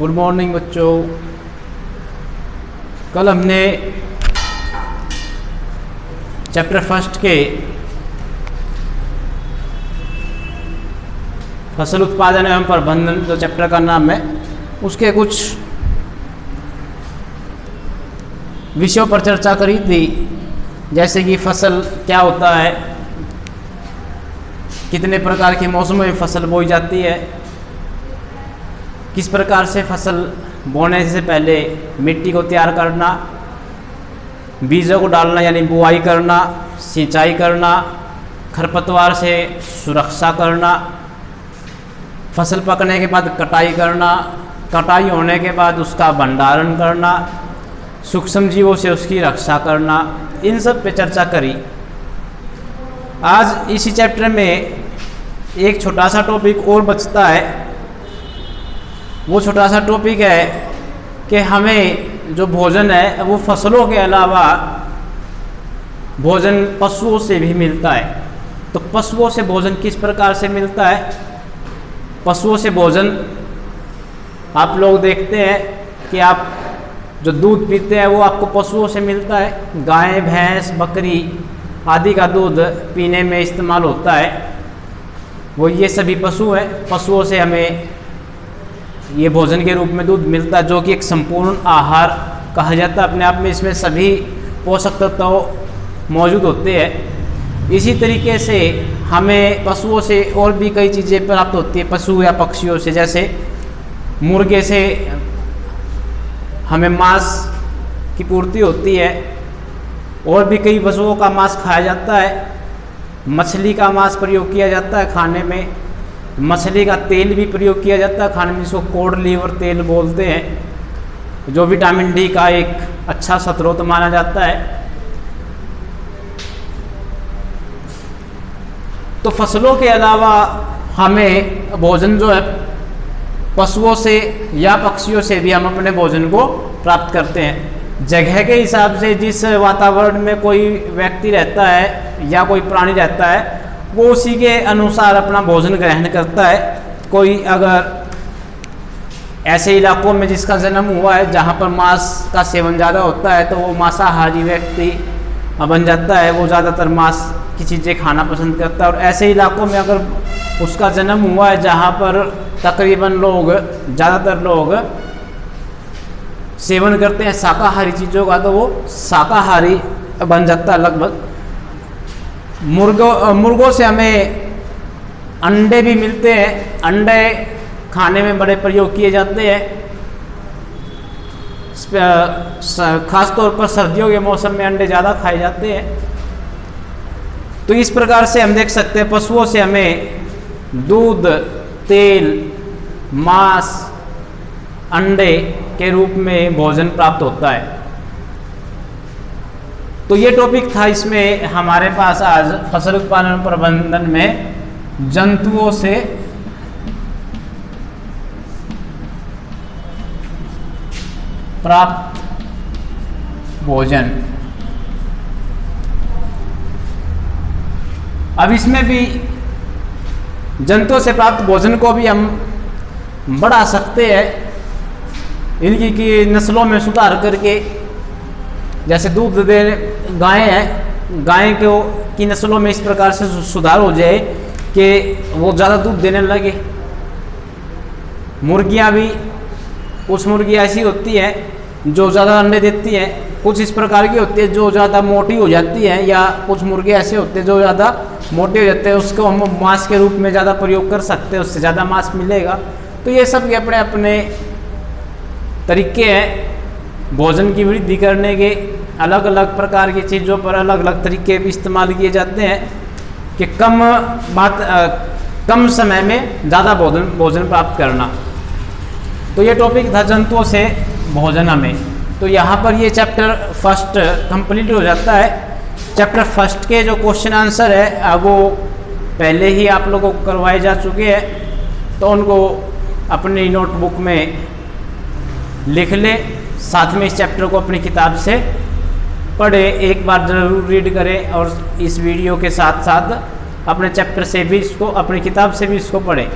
Good morning बच्चों। कल हमने चैप्टर फर्स्ट के फसल उत्पादन एवं प्रबंधन जो चैप्टर का नाम है उसके कुछ विषयों पर चर्चा करी थी, जैसे कि फसल क्या होता है, कितने प्रकार के मौसमों में फसल बोई जाती है, किस प्रकार से फसल बोने से पहले मिट्टी को तैयार करना, बीजों को डालना यानी बुआई करना, सिंचाई करना, खरपतवार से सुरक्षा करना, फसल पकने के बाद कटाई करना, कटाई होने के बाद उसका भंडारण करना, सूक्ष्म जीवों से उसकी रक्षा करना, इन सब पे चर्चा करी। आज इसी चैप्टर में एक छोटा सा टॉपिक और बचता है। वो छोटा सा टॉपिक है कि हमें जो भोजन है वो फसलों के अलावा भोजन पशुओं से भी मिलता है। तो पशुओं से भोजन किस प्रकार से मिलता है? पशुओं से भोजन आप लोग देखते हैं कि आप जो दूध पीते हैं वो आपको पशुओं से मिलता है। गाय, भैंस, बकरी आदि का दूध पीने में इस्तेमाल होता है, वो ये सभी पशु हैं। पशुओं से हमें ये भोजन के रूप में दूध मिलता है, जो कि एक संपूर्ण आहार कहा जाता है। अपने आप में इसमें सभी पोषक तत्व मौजूद होते हैं। इसी तरीके से हमें पशुओं से और भी कई चीज़ें प्राप्त होती है, पशु या पक्षियों से। जैसे मुर्गे से हमें मांस की पूर्ति होती है, और भी कई पशुओं का मांस खाया जाता है। मछली का मांस प्रयोग किया जाता है खाने में, मछली का तेल भी प्रयोग किया जाता है खाने में, जिसको कोड लीवर तेल बोलते हैं, जो विटामिन डी का एक अच्छा स्रोत माना जाता है। तो फसलों के अलावा हमें भोजन जो है पशुओं से या पक्षियों से भी हम अपने भोजन को प्राप्त करते हैं। जगह के हिसाब से जिस वातावरण में कोई व्यक्ति रहता है या कोई प्राणी रहता है वो उसी के अनुसार अपना भोजन ग्रहण करता है। कोई अगर ऐसे इलाकों में जिसका जन्म हुआ है जहाँ पर मांस का सेवन ज़्यादा होता है तो वो मांसाहारी व्यक्ति बन जाता है, वो ज़्यादातर मांस की चीज़ें खाना पसंद करता है। और ऐसे इलाकों में अगर उसका जन्म हुआ है जहाँ पर तकरीबन ज़्यादातर लोग सेवन करते हैं शाकाहारी चीज़ों का, तो वो शाकाहारी बन जाता है लगभग। मुर्गों से हमें अंडे भी मिलते हैं। अंडे खाने में बड़े प्रयोग किए जाते हैं, खास तौर पर सर्दियों के मौसम में अंडे ज़्यादा खाए जाते हैं। तो इस प्रकार से हम देख सकते हैं पशुओं से हमें दूध, तेल, मांस, अंडे के रूप में भोजन प्राप्त होता है। तो ये टॉपिक था। इसमें हमारे पास आज फसल उत्पादन प्रबंधन में जंतुओं से प्राप्त भोजन। अब इसमें भी जंतुओं से प्राप्त भोजन को भी हम बढ़ा सकते हैं, इनकी की नस्लों में सुधार करके। जैसे दूध दे गाय है, गाय की नस्लों में इस प्रकार से सुधार हो जाए कि वो ज़्यादा दूध देने लगे। मुर्गियाँ भी कुछ मुर्गियाँ ऐसी होती हैं जो ज़्यादा अंडे देती हैं, कुछ इस प्रकार की होती है जो ज़्यादा मोटी हो जाती हैं, या कुछ मुर्गे ऐसे होते हैं जो ज़्यादा मोटे हो जाते हैं, उसको हम मांस के रूप में ज़्यादा प्रयोग कर सकते हैं, उससे ज़्यादा मांस मिलेगा। तो ये सब के अपने अपने तरीके हैं भोजन की वृद्धि करने के। अलग अलग प्रकार की चीज़ों पर अलग अलग तरीके भी इस्तेमाल किए जाते हैं कि कम समय में ज़्यादा भोजन प्राप्त करना। तो ये टॉपिक था जंतुओं से भोजन हमें। तो यहाँ पर ये चैप्टर फर्स्ट कंप्लीट हो जाता है। चैप्टर फर्स्ट के जो क्वेश्चन आंसर है वो पहले ही आप लोगों को करवाए जा चुके हैं, तो उनको अपनी नोटबुक में लिख लें। साथ में इस चैप्टर को अपनी किताब से पढ़े, एक बार ज़रूर रीड करें, और इस वीडियो के साथ साथ अपने चैप्टर से भी इसको, अपनी किताब से भी इसको पढ़ें।